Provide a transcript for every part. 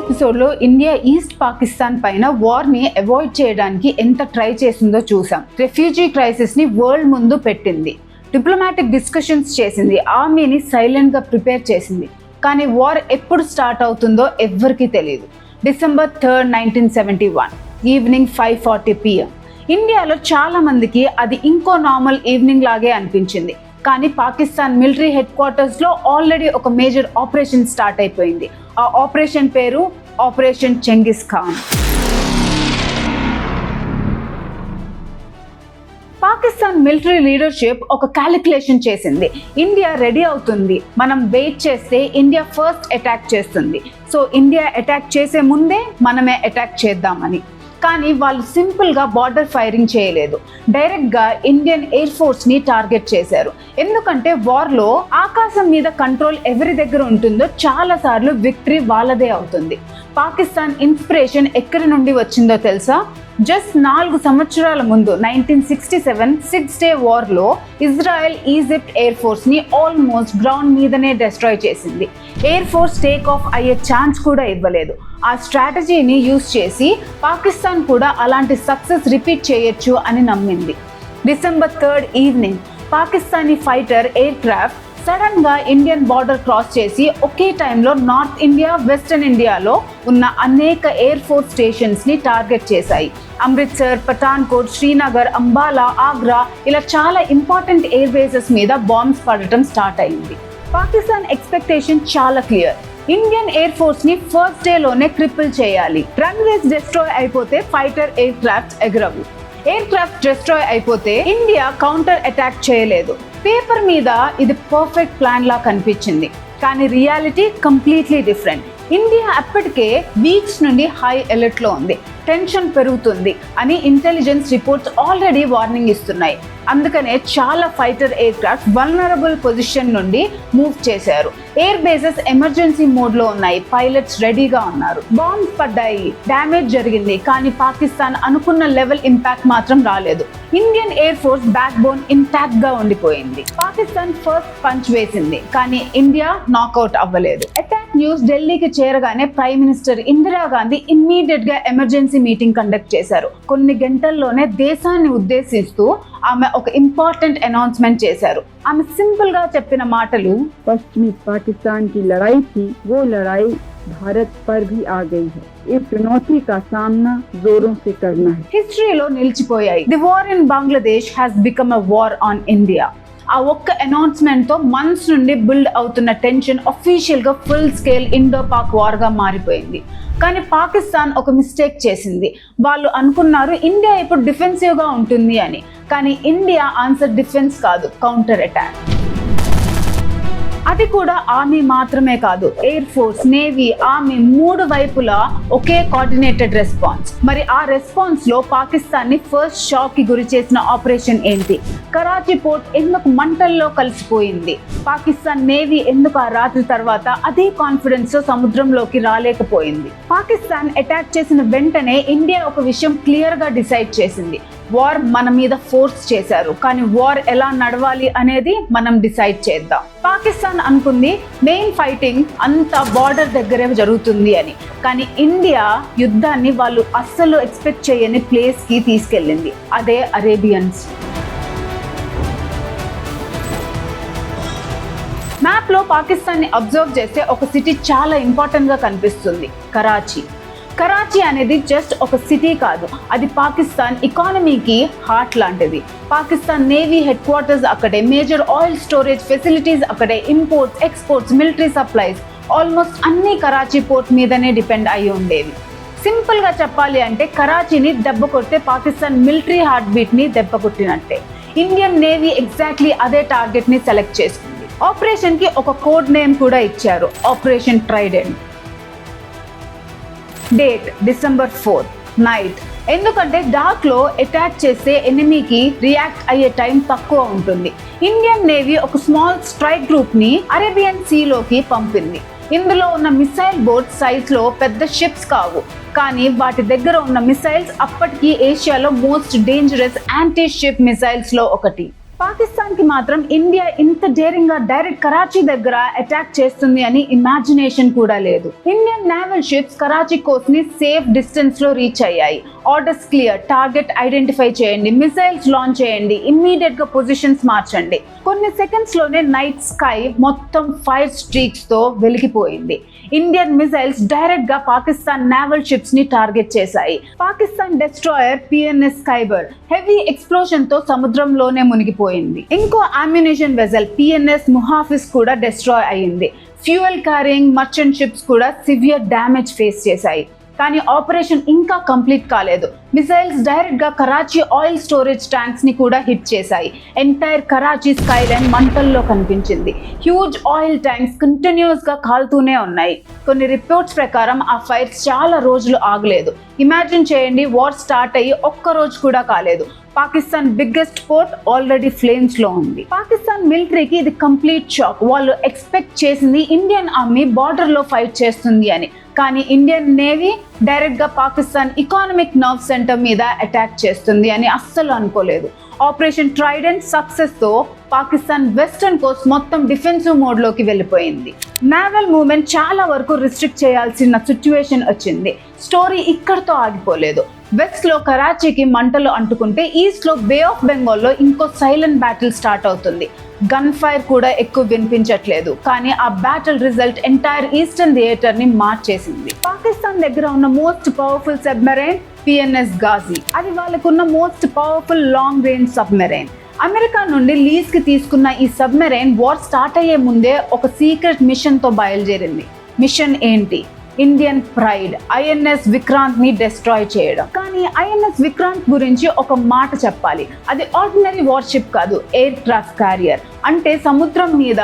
ఎపిసోడ్లో India east Pakistan పైన వార్ని avoid చేయడానికి ఎంత ట్రై చేసిందో చూసాం. రెఫ్యూజీ క్రైసిస్ని వరల్డ్ ముందు పెట్టింది, డిప్లొమాటిక్ డిస్కషన్స్ చేసింది, ఆర్మీని సైలెంట్గా ప్రిపేర్ చేసింది. కానీ వార్ ఎప్పుడు స్టార్ట్ అవుతుందో ఎవ్వరికీ తెలియదు. December 3rd, 1971 evening 5:40 PM. ఇండియాలో చాలా మందికి అది ఇంకో నార్మల్ ఈవినింగ్ లాగే అనిపించింది. కానీ పాకిస్తాన్ మిలిటరీ హెడ్ క్వార్టర్స్లో ఆల్రెడీ ఒక మేజర్ ఆపరేషన్ స్టార్ట్ అయిపోయింది. ఆ ఆపరేషన్ పేరు operation Genghis Khan. Pakistan military leadership ఒక క్యాలిక్యులేషన్ చేసింది. ఇండియా రెడీ అవుతుంది, మనం వెయిట్ చేస్తే ఇండియా ఫస్ట్ అటాక్ చేస్తుంది, సో ఇండియా అటాక్ చేసే ముందే మనమే అటాక్ చేద్దామని. కానీ వాళ్ళు సింపుల్గా బార్డర్ ఫైరింగ్ చేయలేదు, డైరెక్ట్గా ఇండియన్ ఎయిర్ ఫోర్స్ని టార్గెట్ చేశారు. ఎందుకంటే వార్లో ఆకాశం మీద కంట్రోల్ ఎవరి దగ్గర ఉంటుందో చాలాసార్లు విక్టరీ వాళ్ళదే అవుతుంది. పాకిస్తాన్ ఇన్స్పిరేషన్ ఎక్కడి నుండి వచ్చిందో తెలుసా? జస్ట్ 4 సంవత్సరాల ముందు 1967 6-day వార్లో ఇజ్రాయెల్ ఈజిప్ట్ ఎయిర్ ఫోర్స్ని ఆల్మోస్ట్ గ్రౌండ్ మీదనే డిస్ట్రాయ్ చేసింది. ఎయిర్ ఫోర్స్ టేక్ ఆఫ్ అయ్యే ఛాన్స్ కూడా ఇవ్వలేదు. ఆ స్ట్రాటజీని యూజ్ చేసి పాకిస్తాన్ కూడా అలాంటి సక్సెస్ రిపీట్ చేయొచ్చు అని నమ్మింది. December 3rd evening Pakistani fighter air craft సడన్గా ఇండియన్ బార్డర్ క్రాస్ చేసి ఒకే టైంలో నార్త్ ఇండియా, వెస్టర్న్ ఇండియాలో ఉన్న అనేక ఎయిర్ ఫోర్స్ స్టేషన్స్ని టార్గెట్ చేశాయి. అమృత్సర్, పఠాన్కోట్, శ్రీనగర్, అంబాలా, ఆగ్రా ఇలా చాలా ఇంపార్టెంట్ ఎయిర్ బేసెస్ మీద బాంబ్స్ పడటం స్టార్ట్ అయింది. పాకిస్తాన్ ఎక్స్పెక్టేషన్ చాలా క్లియర్. ఇండియన్ ఎయిర్ ఫోర్స్ ని ఫస్ట్ డేలోనే క్రిపుల్ చేయాలి. రన్వేస్ డిస్ట్రాయ్ అయిపోతే ఫైటర్ ఎయిర్ క్రాఫ్ట్ ఎగరవు. ఎయిర్ క్రాఫ్ట్ డిస్ట్రాయ్ అయిపోతే ఇండియా కౌంటర్ అటాక్ చేయలేదు. పేపర్ మీద ఇది పర్ఫెక్ట్ ప్లాన్ లా కనిపించింది, కానీ రియాలిటీ కంప్లీట్లీ డిఫరెంట్. ఇండియా అప్పటికే వీక్స్ నుండి హై అలర్ట్లో ఉంది, టెన్షన్ పెరుగుతుంది అని ఇంటెలిజెన్స్ రిపోర్ట్స్ ఆల్రెడీ వార్నింగ్ ఇస్తున్నాయి. అందుకనే చాలా fighter air craft vulnerable position నుండి మూవ్ చేశారు. ఎయిర్ బేసెస్ ఎమర్జెన్సీ మోడ్లో ఉన్నాయి, పైలట్స్ రెడీగా ఉన్నారు. బాంబ్స్ పడ్డాయి, డ్యామేజ్ జరిగింది, కానీ పాకిస్తాన్ అనుకున్న లెవెల్ ఇంపాక్ట్ మాత్రం రాలేదు. Indian air force back bone intact గా ఉండిపోయింది. పాకిస్తాన్ ఫస్ట్ పంచ్ వేసింది, కానీ ఇండియా నాకౌట్ అవ్వలేదు. అటాక్ న్యూస్ ఢిల్లీకి చేరగానే ప్రైమ్ మినిస్టర్ ఇందిరాగాంధీ ఇమ్మీడియట్ గా ఎమర్జెన్సీ మీటింగ్ కండక్ట్ చేశారు. కొన్ని గంటల్లోనే దేశాన్ని ఉద్దేశిస్తూ ఆమె ఒక ఇంపార్టెంట్ అనౌన్స్మెంట్ చేశారు. ఆమె సింపుల్ గా చెప్పిన మాటలు, पश्चिमी पाकिस्तान की लड़ाई थी, वो लड़ाई भारत पर भी आ गई है. इस चुनौती का सामना जोरों से करना है. హిస్టరీలో నిలిచిపోయాయి. The war in Bangladesh has become a war on India. ఆ ఒక్క అనౌన్స్మెంట్ తో మంత్స్ నుండి బిల్డ్ అవుతున్న టెన్షన్ అఫీషియల్ గా full scale Indo Pak war గా మారిపోయింది. కానీ పాకిస్తాన్ ఒక మిస్టేక్ చేసింది. వాళ్ళు అనుకున్నారు ఇండియా ఇప్పుడు డిఫెన్సివ్ గా ఉంటుంది అని, కానీ ఇండియా ఆన్సర్ డిఫెన్స్ కాదు, కౌంటర్ అటాక్. అది కూడా ఆర్మీ మాత్రమే కాదు, ఎయిర్ ఫోర్స్, నేవీ, ఆర్మీ 3 వైపులా ఒకే కోఆర్డినేటెడ్ రెస్పాన్స్. మరి ఆ రెస్పాన్స్ లో పాకిస్తాన్ ని ఫస్ట్ షాక్ కి గురి చేసిన ఆపరేషన్ ఏంటి? కరాచీ పోర్ట్ ఎందుకు మంటల్లో కలిసిపోయింది? పాకిస్తాన్ నేవీ ఎందుకు ఆ రాత్రి తర్వాత అదే కాన్ఫిడెన్స్ తో సముద్రంలోకి రాలేకపోయింది? పాకిస్తాన్ అటాక్ చేసిన వెంటనే ఇండియా ఒక విషయం క్లియర్ గా డిసైడ్ చేసింది, వార్ మన మీద ఫోర్స్ చేశారు, కానీ వార్ ఎలా నడవాలి అనేది మనం డిసైడ్ చేద్దాం. పాకిస్తాన్ అనుకుంది మెయిన్ ఫైటింగ్ అంతా బార్డర్ దగ్గరే జరుగుతుంది అని, కానీ ఇండియా యుద్ధాన్ని వాళ్ళు అస్సలు ఎక్స్పెక్ట్ చేయని ప్లేస్ కి తీసుకెళ్ళింది, అదే అరేబియన్ సీ. మ్యాప్ లో పాకిస్తాన్ ని అబ్జర్వ్ చేస్తే ఒక సిటీ చాలా ఇంపార్టెంట్ గా కనిపిస్తుంది, కరాచీ. కరాచీ అనేది జస్ట్ ఒక సిటీ కాదు, అది పాకిస్తాన్ ఎకానమీకి హార్ట్ లాంటిది. పాకిస్తాన్ నేవీ హెడ్ క్వార్టర్స్ అక్కడే, మేజర్ ఆయిల్ స్టోరేజ్ ఫెసిలిటీస్ అక్కడే, imports, exports, military supplies almost అన్ని కరాచీ పోర్ట్ మీదనే డిపెండ్ అయి ఉండేవి. సింపుల్ గా చెప్పాలి అంటే కరాచీని దెబ్బ కొడితే పాకిస్తాన్ మిలిటరీ హార్ట్ బీట్ ని దెబ్బ కొట్టినట్టే. ఇండియన్ నేవీ ఎగ్జాక్ట్లీ అదే టార్గెట్ ని సెలెక్ట్ చేసుకుంది. ఆపరేషన్ కి ఒక కోడ్ నేమ్ కూడా ఇచ్చారు, operation Trident. Date December 4th night. ఎందుకంటే డార్క్ లో అటాక్ చేస్తే ఎనిమీకి రియాక్ట్ అయ్యే టైం తక్కువ ఉంటుంది. ఇండియన్ నేవీ ఒక స్మాల్ స్ట్రైక్ గ్రూప్ ని అరేబియన్ సీలోకి పంపింది. ఇందులో ఉన్న మిసైల్ బోట్ సైజ్ లో పెద్ద షిప్స్ కావు, కానీ వాటి దగ్గర ఉన్న మిసైల్స్ అప్పటికి ఏషియాలో most dangerous anti ship missiles లో ఒకటి. పాకిస్తాన్ కి మాత్రం ఇండియా ఇంత డేరింగ్ గా డైరెక్ట్ కరాచీ దగ్గర అటాక్ చేస్తుంది అని ఇమాజినేషన్ కూడా లేదు. Indian naval ships Karachi Coast ని సేఫ్ డిస్టెన్స్ లో రీచ్ అయ్యాయి. ఆర్డర్స్ క్లియర్, టార్గెట్ ఐడెంటిఫై చేయండి, మిసైల్స్ లాంచ్ చేయండి, ఇమ్మీడియట్ గా పొజిషన్స్ మార్చండి. కొన్ని సెకండ్స్ లోనే నైట్ స్కై మొత్తం ఫైర్ స్ట్రీక్స్ తో వెలిగిపోయింది. ఇండియన్ మిసైల్స్ డైరెక్ట్ గా పాకిస్తాన్ నేవల్ షిప్స్ ని టార్గెట్ చేశాయి. Pakistan destroyer PNS Khyber heavy explosion తో సముద్రంలోనే మునిగిపోయింది. ఇంకో అమ్యునిషన్ వెజల్ పిఎన్ఎస్ ముహాఫిజ్ కూడా డెస్ట్రాయ్ అయ్యింది. ఫ్యూయల్ క్యారింగ్ మర్చెంట్ షిప్స్ కూడా సివియర్ డ్యామేజ్ ఫేస్ చేశాయి. కానీ ఆపరేషన్ ఇంకా కంప్లీట్ కాలేదు. మిసైల్స్ డైరెక్ట్ గా కరాచీ ఆయిల్ స్టోరేజ్ ట్యాంక్స్ ని కూడా హిట్ చేశాయి. ఎంటైర్ కరాచీ స్కై లైన్ మంటల్లో కనిపించింది. హ్యూజ్ ఆయిల్ ట్యాంక్స్ కంటిన్యూస్ గా కాలుతూనే ఉన్నాయి. కొన్ని రిపోర్ట్స్ ప్రకారం ఆ ఫైర్స్ చాలా రోజులు ఆగలేదు. ఇమాజిన్ చేయండి, వార్ స్టార్ట్ అయ్యి ఒక్క రోజు కూడా కాలేదు. Pakistan biggest port already flames లో ఉంది. పాకిస్తాన్ మిలిటరీకి ఇది కంప్లీట్ షాక్. వాళ్ళు ఎక్స్పెక్ట్ చేసింది ఇండియన్ ఆర్మీ బార్డర్ లో ఫైట్ చేస్తుంది అని. కానీ ఇండియన్ నేవీ డైరెక్ట్ గా పాకిస్తాన్ ఎకానమిక్ నర్వ్ సెంటర్ మీద అటాక్ చేస్తుంది అని అస్సలు అనుకోలేదు. ఆపరేషన్ ట్రైడెంట్ సక్సెస్ తో పాకిస్తాన్ వెస్టర్న్ కోస్ట్ మొత్తం డిఫెన్సివ్ మోడ్ లోకి వెళ్ళిపోయింది. నేవల్ మూవ్మెంట్ చాలా వరకు రిస్ట్రిక్ట్ చేయాల్సిన సిచ్యువేషన్ వచ్చింది. స్టోరీ ఇక్కడతో ఆగిపోలేదు. వెస్ట్ లో కరాచీకి మంటలు అంటుకుంటే ఈస్ట్ లో బే ఆఫ్ బెంగాల్ లో ఇంకో సైలెంట్ బ్యాటిల్ స్టార్ట్ అవుతుంది. గన్ ఫైర్ కూడా ఎక్కువ వినిపించట్లేదు. కానీ ఆ battle result entire eastern theatre ని మార్చేసింది. పాకిస్తాన్ దగ్గర ఉన్న most powerful submarine PNS Ghazi. అది వాళ్ళకున్న most powerful long range submarine. America నుండి లీజ్ కి తీసుకున్న ఈ సబ్మెరైన్ వార్ స్టార్ట్ అయ్యే ముందే ఒక సీక్రెట్ మిషన్ తో బయలుదేరింది. మిషన్ ఏంటి? ఇండియన్ ప్రైడ్ ఐఎన్ఎస్ విక్రాంత్ ని డెస్ట్రాయ్ చేయడం. కానీ ఐఎన్ఎస్ విక్రాంత్ గురించి ఒక మాట చెప్పాలి. అది ఆర్డినరీ వార్షిప్ కాదు, ఎయిర్ క్రాఫ్ట్ క్యారియర్. అంటే సముద్రం మీద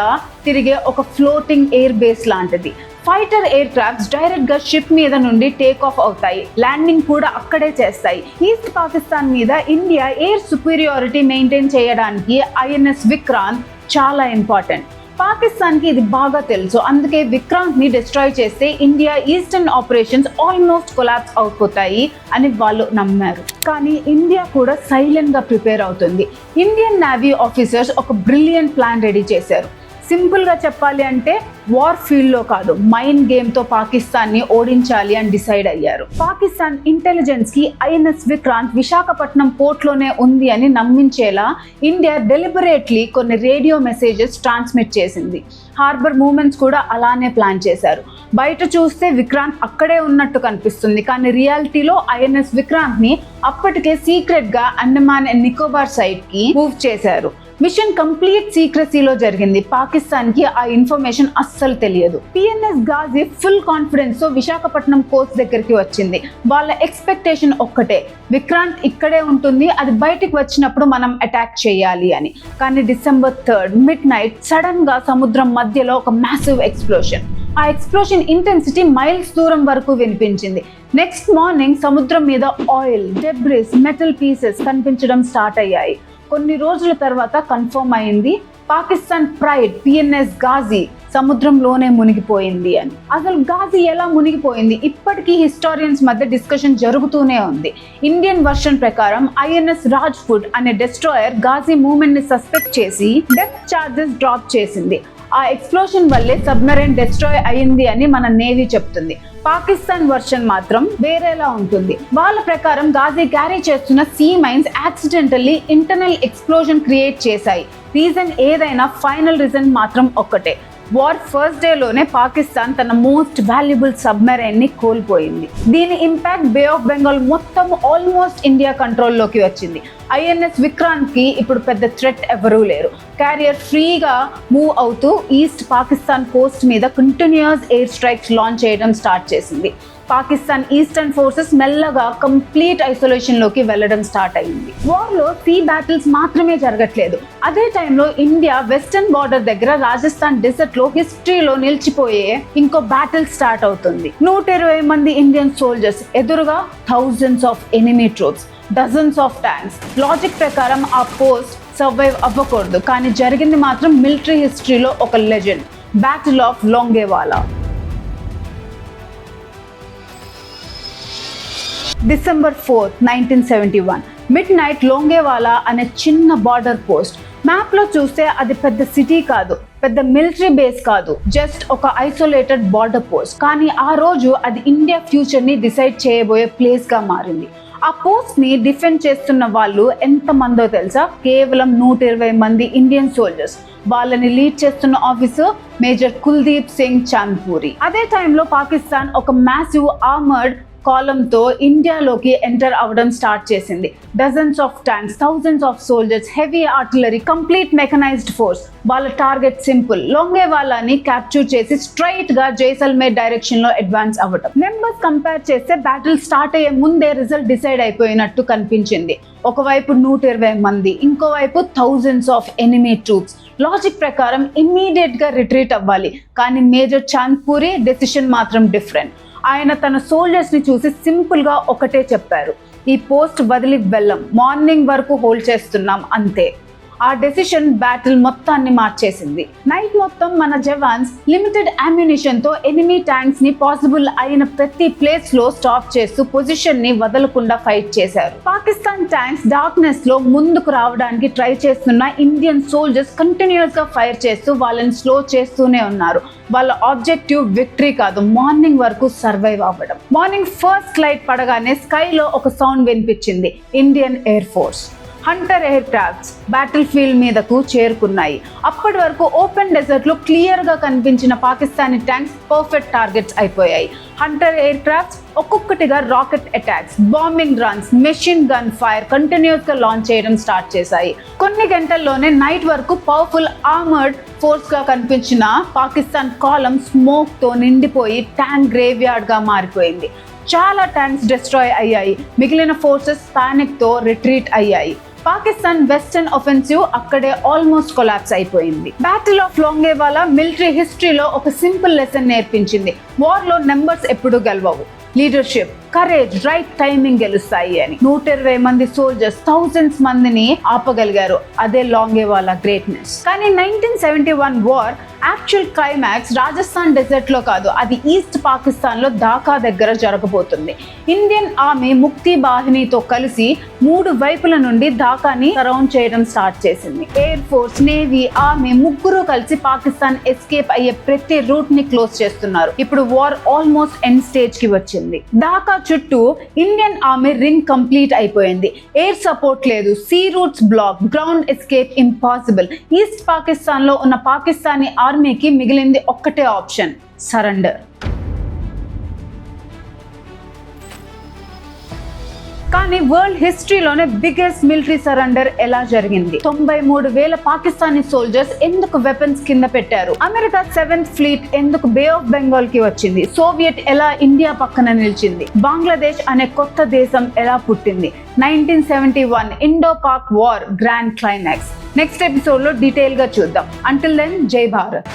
తిరిగే ఒక ఫ్లోటింగ్ ఎయిర్ బేస్ లాంటిది. ఫైటర్ ఎయిర్ క్రాఫ్ట్స్ డైరెక్ట్ గా షిప్ మీద నుండి టేక్ ఆఫ్ అవుతాయి. ల్యాండింగ్ కూడా అక్కడే చేస్తాయి. ఈస్ట్ పాకిస్తాన్ మీద ఇండియా ఎయిర్ సుపీరియారిటీ మెయింటైన్ చేయడానికి ఐఎన్ఎస్ విక్రాంత్ చాలా ఇంపార్టెంట్. పాకిస్తాన్ కి ఇది బాగా తెలుసు. అందుకే విక్రాంత్ ని డిస్ట్రాయ్ చేస్తే India eastern operations almost collapse అయిపోతాయి అని వాళ్ళు నమ్మారు. కానీ ఇండియా కూడా సైలెంట్ గా ప్రిపేర్ అవుతుంది. ఇండియన్ నేవీ ఆఫీసర్స్ ఒక బ్రిలియంట్ ప్లాన్ రెడీ చేశారు. సింపుల్ గా చెప్పాలి అంటే వార్ ఫీల్డ్ లో కాదు, మైండ్ గేమ్ తో పాకిస్తాన్ ని ఓడించాలి అని డిసైడ్ అయ్యారు. పాకిస్తాన్ ఇంటెలిజెన్స్ కి ఐఎన్ఎస్ విక్రాంత్ విశాఖపట్నం పోర్ట్ లోనే ఉంది అని నమ్మించేలా ఇండియా డెలిబరేట్లీ కొన్ని రేడియో మెసేజెస్ ట్రాన్స్మిట్ చేసింది. హార్బర్ మూవ్మెంట్స్ కూడా అలానే ప్లాన్ చేశారు. బయట చూస్తే విక్రాంత్ అక్కడే ఉన్నట్టు కనిపిస్తుంది. కానీ రియాలిటీలో ఐఎన్ఎస్ విక్రాంత్ ని అప్పటికే సీక్రెట్ గా అండమాన్ అండ్ నికోబార్ సైడ్ కి మూవ్ చేశారు. మిషన్ కంప్లీట్ సీక్రసీలో జరిగింది. పాకిస్తాన్ కి ఆ ఇన్ఫర్మేషన్ అస్సలు తెలియదు. పిఎన్ఎస్ గాజీ ఫుల్ కాన్ఫిడెన్స్ తో విశాఖపట్నం కోస్ట్ దగ్గరికి వచ్చింది. వాళ్ళ ఎక్స్పెక్టేషన్ ఒక్కటే, విక్రాంత్ ఇక్కడే ఉంటుంది, అది బయటికి వచ్చినప్పుడు మనం అటాక్ చేయాలి అని. కానీ December 3rd mid night sudden గా సముద్రం మధ్యలో ఒక మ్యాసివ్ ఎక్స్ప్లోషన్. ఆ ఎక్స్ప్లోషన్ ఇంటెన్సిటీ మైల్స్ దూరం వరకు వినిపించింది. నెక్స్ట్ మార్నింగ్ సముద్రం మీద ఆయిల్, డెబ్రిస్, మెటల్ పీసెస్ కనిపించడం స్టార్ట్ అయ్యాయి. కొన్ని రోజుల తర్వాత కన్ఫర్మ్ అయింది పాకిస్తాన్ ప్రైడ్ పిఎన్ఎస్ గాజీ సముద్రంలోనే మునిగిపోయింది అని. అసలు గాజీ ఎలా మునిగిపోయింది ఇప్పటికీ హిస్టారియన్స్ మధ్య డిస్కషన్ జరుగుతూనే ఉంది. ఇండియన్ వర్షన్ ప్రకారం ఐఎన్ఎస్ రాజ్పుట్ అనే డెస్ట్రాయర్ గాజీ మూవ్మెంట్ ని సస్పెక్ట్ చేసి డెప్త్ చార్జెస్ డ్రాప్ చేసింది. ఆ ఎక్స్ప్లోషన్ వల్లే సబ్మెరైన్ డెస్ట్రాయ్ అయింది అని మన నేవీ చెప్తుంది. పాకిస్తాన్ వర్షన్ మాత్రం వేరేలా ఉంటుంది. వాళ్ళ ప్రకారం గాజీ క్యారీ చేస్తున్న sea mines accidentally internal explosion create చేశాయి. రీజన్ ఏదైనా ఫైనల్ రీజన్ మాత్రం ఒక్కటే, వార్ ఫస్ట్ డే లోనే పాకిస్తాన్ తన మోస్ట్ వాల్యుబుల్ సబ్మెరైన్ ని కోల్పోయింది. దీని ఇంపాక్ట్ బే ఆఫ్ బెంగాల్ మొత్తం ఆల్మోస్ట్ ఇండియా కంట్రోల్లోకి వచ్చింది. ఐఎన్ఎస్ విక్రాంత్ కి ఇప్పుడు పెద్ద థ్రెట్ ఎవరూ లేరు. క్యారియర్ ఫ్రీగా మూవ్ అవుతూ ఈస్ట్ పాకిస్తాన్ కోస్ట్ మీద కంటిన్యూస్ ఎయిర్ స్ట్రైక్స్ లాంచ్ చేయడం స్టార్ట్ చేసింది. పాకిస్తాన్ ఈస్టర్న్ ఫోర్సెస్ మెల్లగా కంప్లీట్ ఐసోలేషన్ లోకి వెళ్ళడం స్టార్ట్ అయింది. వార్ లో సీ బ్యాటిల్స్ మాత్రమే జరగట్లేదు. అదే టైంలో ఇండియా వెస్టర్న్ బార్డర్ దగ్గర రాజస్థాన్ డెజర్ట్ లో హిస్టరీలో నిలిచిపోయే ఇంకో బ్యాటిల్ స్టార్ట్ అవుతుంది. 120 మంది ఇండియన్ సోల్జర్స్ ఎదురుగా thousands of enemy troops, dozens of tanks. Logic ప్రకారం ఆ పోస్ట్ సర్వైవ్ అవ్వకూడదు. కానీ జరిగింది మాత్రం మిలిటరీ హిస్టరీలో ఒక legend, battle of Longewala. December 4th, 1971 midnight Longewala అనే చిన్న బార్డర్ పోస్ట్ మ్యాప్ లో చూస్తే అది పెద్ద సిటీ కాదు, పెద్ద మిలిటరీ బేస్ కాదు, జస్ట్ ఒక ఐసోలేటెడ్ బార్డర్ పోస్ట్. కానీ ఆ రోజు అది ఇండియా ఫ్యూచర్ ని డిసైడ్ చేయబోయే ప్లేస్ గా మారింది. ఆ పోస్ట్ ని డిఫెండ్ చేస్తున్న వాళ్ళు ఎంత మందో తెలుసా? కేవలం 120 మంది ఇండియన్ సోల్జర్స్. వాళ్ళని లీడ్ చేస్తున్న ఆఫీసర్ మేజర్ కుల్దీప్ సింగ్ చాంద్పూరి. అదే టైంలో పాకిస్తాన్ ఒక మ్యాసివ్ ఆర్మర్డ్ కాలంతో ఇండియాలోకి ఎంటర్ అవ్వడం స్టార్ట్ చేసింది. Dozens of tanks, thousands of soldiers, heavy artillery, complete mechanised force. వాళ్ళ టార్గెట్ సింపుల్, లోంగేవాలాని క్యాప్చర్ చేసి స్ట్రైట్ గా జైసల్మేర్ డైరెక్షన్ లో అడ్వాన్స్ అవ్వడం. నెంబర్స్ కంపేర్ చేస్తే బ్యాటిల్ స్టార్ట్ అయ్యే ముందే రిజల్ట్ డిసైడ్ అయిపోయినట్టు కనిపించింది. ఒకవైపు 120 మంది, ఇంకోవైపు thousands of enemy troops. Logic ప్రకారం ఇమ్మీడియట్ గా రిట్రీట్ అవ్వాలి, కానీ మేజర్ చాంద్పూరి డెసిషన్ మాత్రం డిఫరెంట్. ఆయన తన సోల్జర్స్ ని చూసి సింపుల్ గా ఒకటే చెప్పారు, ఈ పోస్ట్ వదిలి వెళ్ళం, మార్నింగ్ వరకు హోల్డ్ చేస్తున్నాం అంతే. ఆ డెసిషన్ బ్యాటిల్ మొత్తాన్ని మార్చేసింది. నైట్ మొత్తం మన జవాన్స్ లిమిటెడ్ అమ్యునిషన్ తో ఎనిమీ ట్యాంక్స్ ని పాసిబుల్ అయిన ప్రతి ప్లేస్ లో స్టాప్ చేస్తూ పొజిషన్ ని వదలకుండా ఫైట్ చేశారు. పాకిస్తాన్ ట్యాంక్స్ డార్క్నెస్ లో ముందుకు రావడానికి ట్రై చేస్తున్న ఇండియన్ సోల్జర్స్ కంటిన్యూస్ గా ఫైర్ చేస్తూ వాళ్ళని స్లో చేస్తూనే ఉన్నారు. వాళ్ళ ఆబ్జెక్టివ్ విక్టరీ కాదు, మార్నింగ్ వరకు సర్వైవ్ అవ్వడం. మార్నింగ్ ఫస్ట్ లైట్ పడగానే స్కైలో ఒక సౌండ్ వినిపించింది. Indian air force Hunter air crafts battle field మీదకు చేరుకున్నాయి. అప్పటి వరకు ఓపెన్ డెజర్ట్ లో క్లియర్ గా కనిపించిన పాకిస్తానీ ట్యాంక్స్ పర్ఫెక్ట్ టార్గెట్స్ అయిపోయాయి. హంటర్ ఎయిర్ క్రాఫ్ట్స్ ఒక్కొక్కటిగా rocket attacks, bombing runs, machine gun fire continuous గా లాంచ్ చేయడం స్టార్ట్ చేశాయి. కొన్ని గంటల్లోనే నైట్ వరకు పవర్ఫుల్ ఆర్మర్డ్ ఫోర్స్ గా కనిపించిన పాకిస్తాన్ కాలం స్మోక్ తో నిండిపోయి ట్యాంక్ గ్రేవ్ యార్డ్ గా మారిపోయింది. చాలా ట్యాంక్స్ డిస్ట్రాయ్ అయ్యాయి. మిగిలిన ఫోర్సెస్ పానిక్ తో రిట్రీట్ అయ్యాయి. పాకిస్తాన్ వెస్టర్న్ ఒఫెన్సివ్ అక్కడే ఆల్మోస్ట్ కొలాప్స్ అయిపోయింది. బ్యాటిల్ ఆఫ్ లోంగేవాలా మిలిటరీ హిస్టరీలో ఒక సింపుల్ లెసన్ నేర్పించింది. వార్ లో నెంబర్స్ ఎప్పుడూ గెలవవు, లీడర్షిప్, కరేజ్, రైట్ టైమింగ్ గెలుస్తాయి అని. 120 మంది సోల్జర్స్ థౌజండ్స్ మందిని ఆపగలిగారు. అదే లోంగేవాలా గ్రేట్నెస్. కానీ 1971 war actual climax Rajasthan desert లో కాదు, అది ఈస్ట్ పాకిస్తాన్ లో ఢాకా దగ్గర జరగబోతుంది. ఇండియన్ ఆర్మీ ముక్తి బాహినీతో కలిసి 3 వైపుల నుండి ఢాకాని సరౌండ్ చేయడం స్టార్ట్ చేసింది. ఎయిర్ ఫోర్స్, నేవీ, ఆర్మీ ముగ్గురు కలిసి పాకిస్తాన్ ఎస్కేప్ అయ్యే ప్రతి రూట్ ని క్లోజ్ చేస్తున్నారు. ఇప్పుడు వార్ ఆల్మోస్ట్ ఎండ్ స్టేజ్ కి వచ్చింది. ఢాకా చుట్టూ ఇండియన్ ఆర్మీ రింగ్ కంప్లీట్ అయిపోయింది. ఎయిర్ సపోర్ట్ లేదు, sea routes block, ground escape impossible. East Pakistan లో ఉన్న పాకిస్తానీ ఆర్మీకి మిగిలింది ఒక్కటే ఆప్షన్, సరెండర్. కానీ వరల్డ్ హిస్టరీలోనే బిగ్గెస్ట్ మిలిటరీ సరెండర్ ఎలా జరిగింది? 93,000 పాకిస్తానీ సోల్జర్స్ ఎందుకు వెపన్స్ కింద పెట్టారు? అమెరికా 7th ఫ్లీట్ ఎందుకు బే ఆఫ్ బెంగాల్ కి వచ్చింది? సోవియట్ ఎలా ఇండియా పక్కన నిలిచింది? బంగ్లాదేశ్ అనే కొత్త దేశం ఎలా పుట్టింది? 1971 Indo Pak war grand climax next episode లో డీటెయిల్ గా చూద్దాం. అంటిల్ దెన్, జై భారత్.